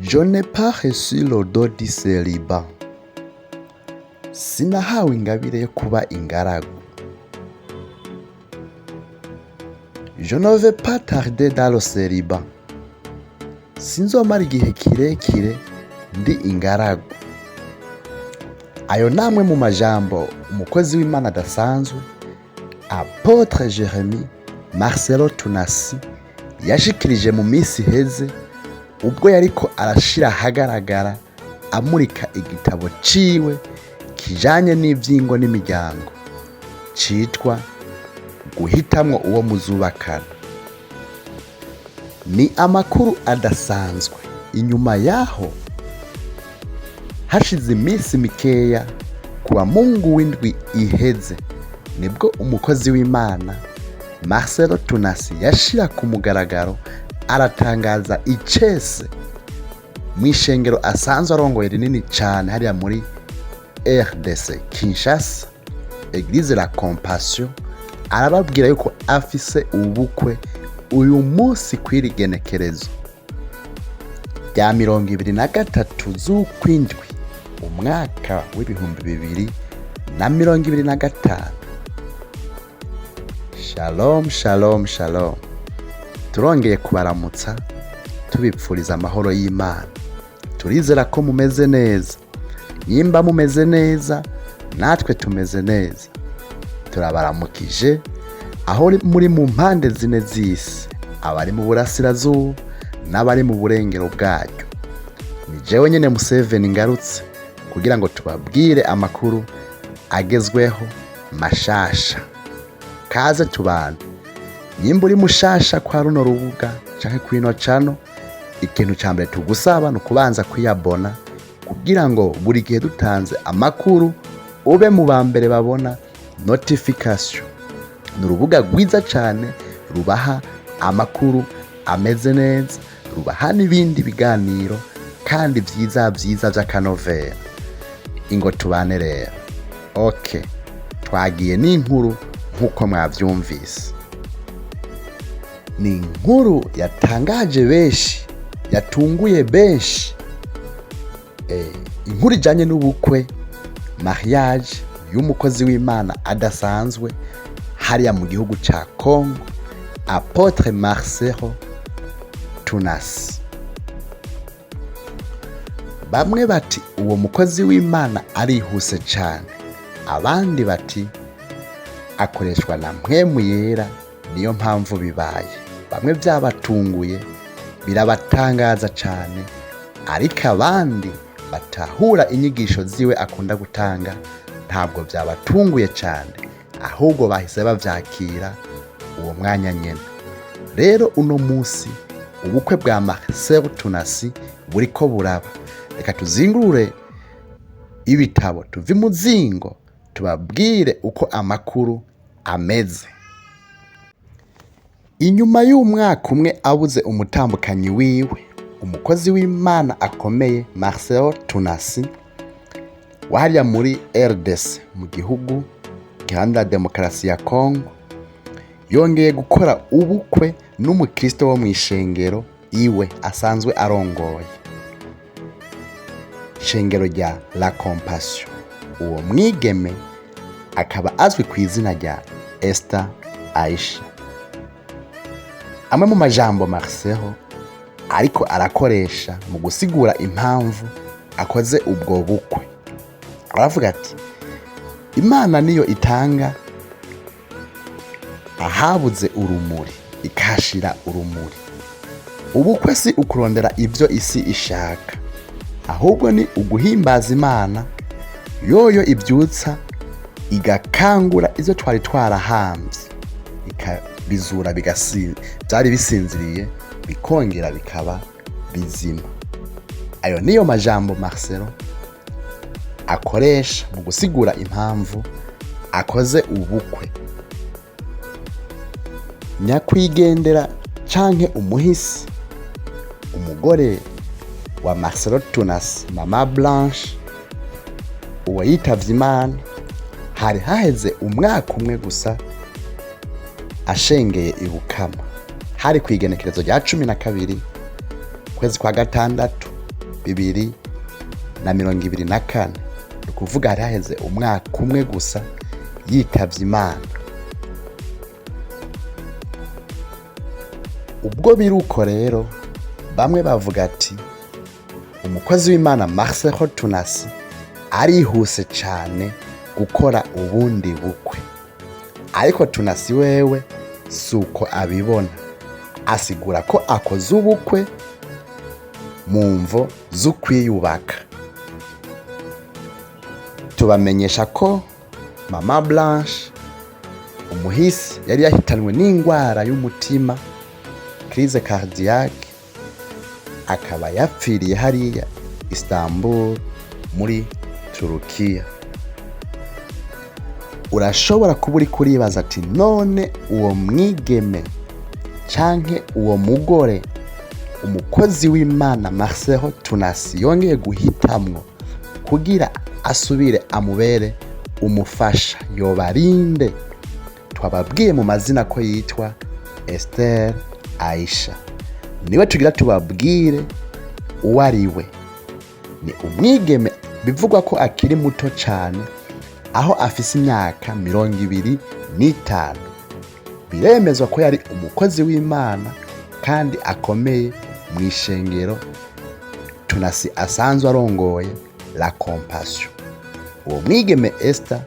Je n'ai pas reçu le don du célibat. Sinahawe ingabire yo kuba ingaragu. Je ne vais pas tarder dans le célibat. Sinzomara igihe kirekire ndi ingaragu. Ayo namwe mu majambo umukozi w'Imana adasanzwe Apotre Jeremie Marcelo Tunasi yashikirije mu minsi iheze ubwo yariko arashira ahagaragara amurika igitabo ciwe kijanye n'ivyingo n'imiryango citwa guhitamwo uwo muzubakana. Ni amakuru adasanzwe. Inyuma yaho hashize iminsi mikeya kuwa Mungu w'indwi iheze nibwo umukozi w'Imana Marcelo Tunasi yashira ku mugaragaro aratangaza icese mw'ishengero asanzwe arongoye rinini cane hariya muri RDC Kinshasa, Eglise la Compassion, arababwira yuko afise ubukwe uyu munsi kw'iri genekerezo rya 23 z'ukwindwi umwaka w'2025. Shalom, shalom, shalom. Turongeye kubaramutsa tubipfuriza amahoro y'Imana. Turizera ko mumeze neza. Nimba mumeze neza natwe tumeze neza. Turabaramukije aho muri mu mpande zine z'isi, abari mu burasirazuba n'abari mu burengero bwaryo. Ni jewe nyene Museveni ngarutse kugira ngo tubabwire amakuru agezweho mashasha. Kaze tubana. Nimba uri mushasha kwa runo rubuga canke kwino channel, ikintu ca mbere tugusaba no kubanza kwiyabona kugira ngo buri gihe dutanze amakuru ube mu bambere babona notification. Ni urubuga rwiza cane rubaha amakuru ameze neza, rubaha n'ibindi biganiro kandi vyiza vy'akanovera. Ingo tubane rero. Okay, twagiye n'inkuru nkuko mwavyumvise. Ni inkuru yatangaje benshi, yatunguye benshi. Inkuru ijanye n'ubukwe, mariage y'umukozi w'Imana adasanzwe hariya mu gihugu ca Congo, Apotre Marcelo Tunasi. Bamwe bati uwo mukozi w'Imana arihuse cane, abandi bati akoreshwa na mpwemu yera niyo mpamvu bibaye. Bamwe byabatunguye birabatangaza cane, ariko abandi batahura inyigisho ziwe akunda gutanga ntabwo byabatunguye cane, ahubwo bahise bavyakira uwo mwanya nyene. Rero uno musi ubukwe bwa Marcelo Tunasi buriko buraba. Reka tuzingurure ibitabo tuvi muzingo tubabwire uko amakuru ameze. Inyuma y'umwaka umwe abuze umutambukanyi wiwe, umukozi w'Imana akomeye Marcelo Tunasi wahariya muri RDC mu gihugu giharanira demokarasi ya Congo yongeye gukora ubukwe n'umukristo wo mw'ishengero iwe asanzwe arongoye, ishengero rya La Compassion. Uwo mwigeme akaba azwi ku izina rya Esther Aisha. Amwe mu majambo Marcelo ariko arakoresha mu gusigura impamvu akoze ubwo bukwe, aravuga ati Imana niyo itanga ahabuze urumuri ikashira urumuri. Ubukwe si ukurondera ivyo isi ishaka, ahubwo ni uguhimbaza Imana yoyo ibyutsa igakangura ivyo twari twarahamvye, ikabizura byari bisinziriye bikongera bikaba bizima. Ayo niyo majambo Marcelo akoresha mu gusigura impamvu akoze ubukwe. Nyakwigendera canke umuhisi, umugore wa Marcelo Tunasi, Mama Blanche, uwo yitavye Imana, hari haheze umwaka umwe gusa ashengeye ibukama. Hari kwigenekerezo rya 12 kwezi kwa gatandatu 2024, ni ukuvuga hari haheze umwaka umwe gusa yitavye Imana. Ubwo biruko rero, bamwe bavuga ati umukozi w'Imana Marcel Tunasi arihuse cane gukora ubundi bukwe. Ariko Tunasi wewe suko abibona, asigura ko akoze ubukwe mu mvo z'ukwiyubaka. Tubamenyesha ko Mama Blanche umuhisi yari yahitanwe n'ingwara y'umutima, crise cardiaque, akaba yapfiriye hariya Istanbul muri Turukiya. Urashobora kuba uri kuribaza ati none uwo mwigeme canke uwo mugore umukozi w'Imana Marcel Tunasi yongeye guhitamwo kugira asubire amubere umufasha yobarinde? Twababwiye mu mazina ko yitwa Esther Aisha. Niwe tugira tubabwire uwo ari we. Ni umwigeme bivugwa ko akiri muto cane, aho afise imyaka 25. Biremezwa ko yari umukozi w'Imana kandi akomeye mu ishengero Tunasi asanzwe arongoye La Compassion. Uwo mwigeme Esther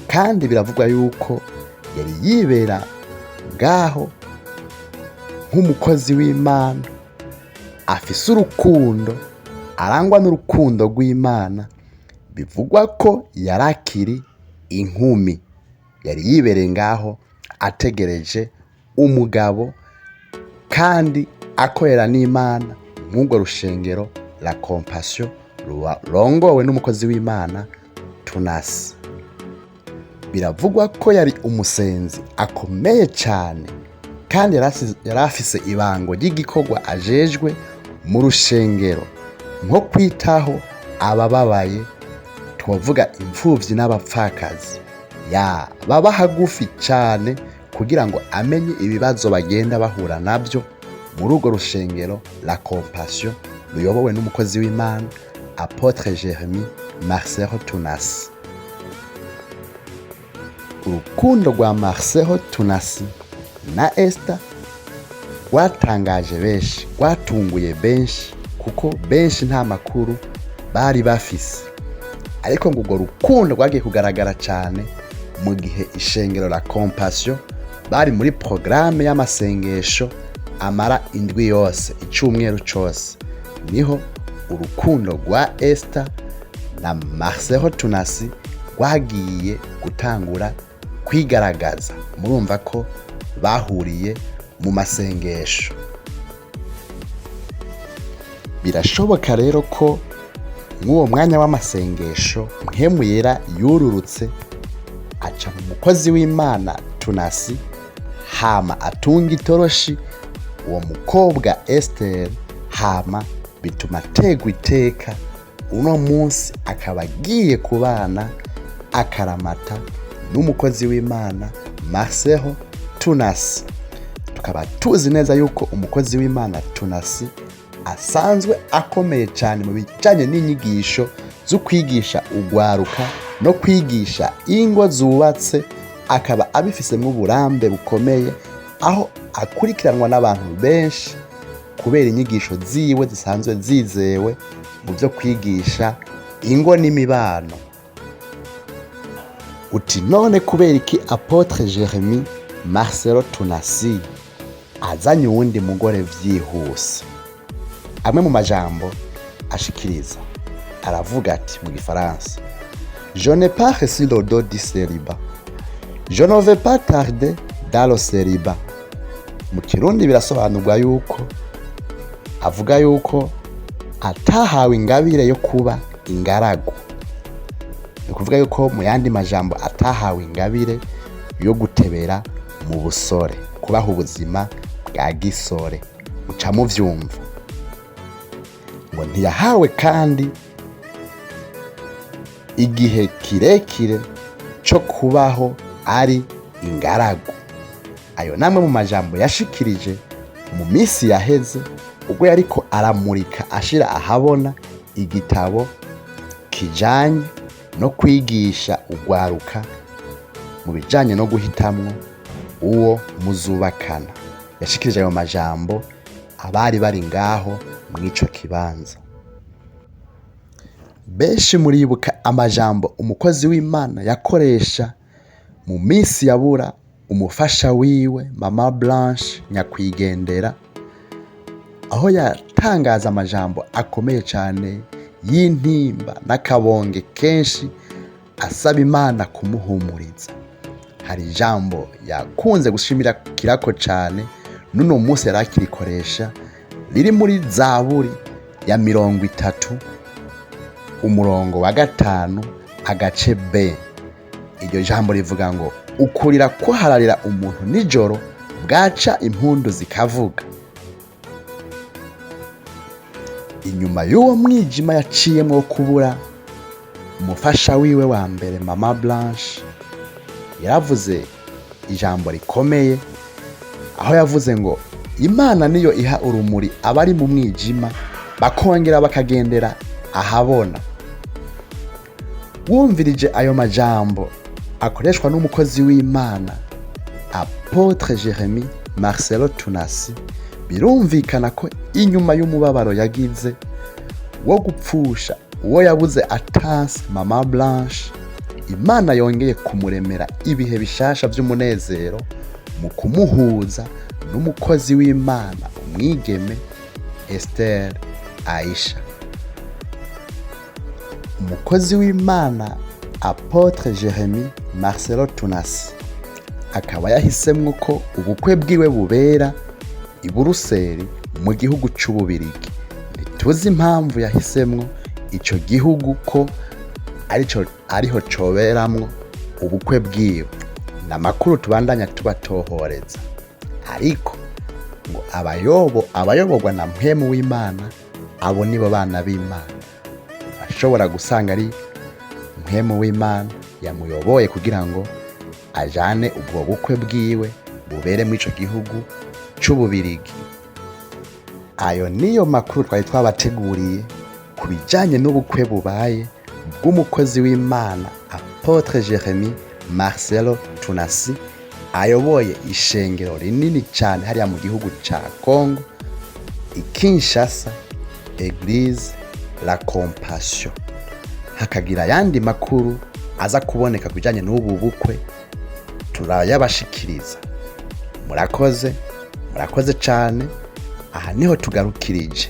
kandi biravugwa yuko yari yibera ngaho nk'umukozi w'Imana, afise urukundo, arangwa n'urukundo rw'Imana. Bivugwa ko yarakiri inkumi, yari yibereye ngaho ategereje umugabo kandi akorera n'Imana nk'urwo rushengero La Compassion rongowe n'umukozi w'Imana Tunasi. Biravugwa ko yari umusenzi akomeye cyane kandi yari afise ibango ry'igikorwa ajejwe mu rushengero, nko kwitaho abababaye, twavuga imfuvyi n'abapfakazi. Baba hagufi cyane kugira ngo amenye ibibazo bagenda bahura nabyo muri urwo rushengero La Compassion ruyobowe n'umukozi w'Imana Apotre Jérémie Marcel Tunasi. Urukundo rwa Marcel Tunasi na Esther rwatangaje benshi, rwatunguye benshi, kuko benshi nta makuru bari bafise. Ariko ngo urwo rukundo rwagiye kugaragara cyane mu gihe ishengero La Compassion bari muri programme y'amasengesho amara indwi yose, icumweru cose. Niho urukundo rwa Esther na Marcel Tunasi rwagiye gutangura kwigaragaza. Murumva ko bahuriye mu masengesho. Birashoboka rero ko mw'uwo mwanya w'amasengesho Mpwemu Yera yururutse aca mu mukozi w'Imana Tunasi, hama atunga itoroshi uwo mukobwa Esther, hama bituma ategwa iteka. Uno munsi akaba agiye kubana akaramata n'umukozi w'Imana Marcel Tunasi. Tukaba tuzi neza yuko umukozi w'Imana Tunasi asanzwe akomeye cyane mu bijanye n'inyigisho zo kwigisha ugwaruka no kwigisha ingo zubatse. Akaba abifisemwo uburambe bukomeye, aho akurikiranwa n'abantu benshi kubera inyigisho ziwe zisanzwe zizewe mu byo kwigisha ingo n'imibano. Uti none kubera iki Apotre Jérémie Marcel Tunasi azanye uwundi mugore vyihuse? Amwe mu majambo ashikiriza aravuga ati mu Gifaransa: Je n'ai pas reçu le don du célibat, je ne vais pas tarder dans le célibat. Mu Kirundi birasobanurwa yuko avuga yuko atahawe ingabire yo kuba ingaragu. Ni kuvuga yuko mu yandi majambo atahawe ingabire yo gutebera mu busore, kubaho ubuzima bwa gisore. Muca muvyumva ngo ntiyahawe kandi igihe kirekire cyo kubaho ari ingaragu. Ayo namwe mu majambo yashikirije mu minsi yaheze ubwo yariko aramurika ashira ahabona igitabo kijanye no kwigisha urwaruka mu bijanye no guhitamwo uwo muzubakana. Yashikirije ayo majambo abari bari ngaho mw'ico kibanza. Benshi muribuka amajambo umukozi w'Imana yakoresha mu minsi yabura umufasha wiwe Mama Blanche nyakwigendera, aho yatangaza amajambo akomeye cyane y'intimba n'akabonge kenshi asaba Imana kumuhumuriza. Hari ijambo yakunze gushimira kirako cyane n'uno munsi yarakirikoresha, riri muri Zaburi ya 30 umurongo wa 5 agace B. Iryo jambo rivuga ngo ukurira kuhararira umuntu nijoro bwaca impundu zikavuga. Inyuma y'uwo mwijima yaciyemwo kubura umufasha wiwe wa mbere Mama Blanche, yaravuze ijambo rikomeye, aho yavuze ngo Imana niyo iha urumuri abari mu mwijima bakongera bakagendera ahabona. Wumvirije ayo majambo akoreshwa n'umukozi w'Imana Apotre Jérémie Marcelo Tunasi, birumvikana ko inyuma y'umubabaro yagize wo gupfusha uwo yabuze atanse Mama Blanche, Imana yongeye kumuremera ibihe bishasha by'umunezero mu kumuhuza n'umukozi w'Imana umwigeme Esther Aisha. Umukozi w'Imana Apotre Jérémie Marcelo Tunasi akaba yahisemwo ko ubukwe bwiwe bubera i Buruseli mu gihugu c'Ububirigi. Ntituzi impamvu yahisemwo ico gihugu ko ariho coberamwo ubukwe bwiwe, n'amakuru tubandanya tubatohoreza. Ariko ngo abayoborwa na mpwemu w'Imana, abo nibo bana b'Imana. Ashobora gusanga ari mpwemu w'Imana yamuyoboye kugira ngo ajane ubwo bukwe bwiwe bubere muri ico gihugu c'Ububirigi. Ayo niyo makuru twari twabateguriye ku bijanye n'ubukwe bubaye bw'umukozi w'Imana Apotre Jérémie Marcelo Tunasi, ayoboye ishengero rinini cyane hariya mu gihugu ca Congo, i Kinshasa, Église La Compassion. Hakagira yandi makuru aza kuboneka kujanye n'ubu bukwe turayabashikiriza. Murakoze cyane. Aha niho tugarukirije.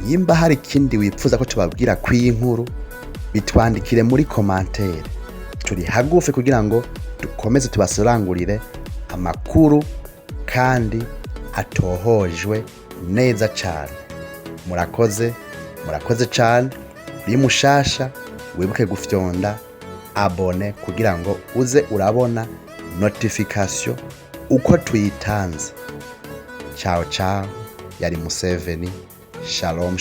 Nimba hari ikindi wifuza ko tubabwira kw'iyi nkuru, bitwandikire muri commentaire. Turi hagufi kugira ngo dukomeze tubasorangurire amakuru kandi atohojwe neza cyane. Murakoze cyane. Uri mushasha wibuke gufyonda abone kugira ngo uze urabona notification uko tuyitanze. Ciao, yari Museveni. Shalom.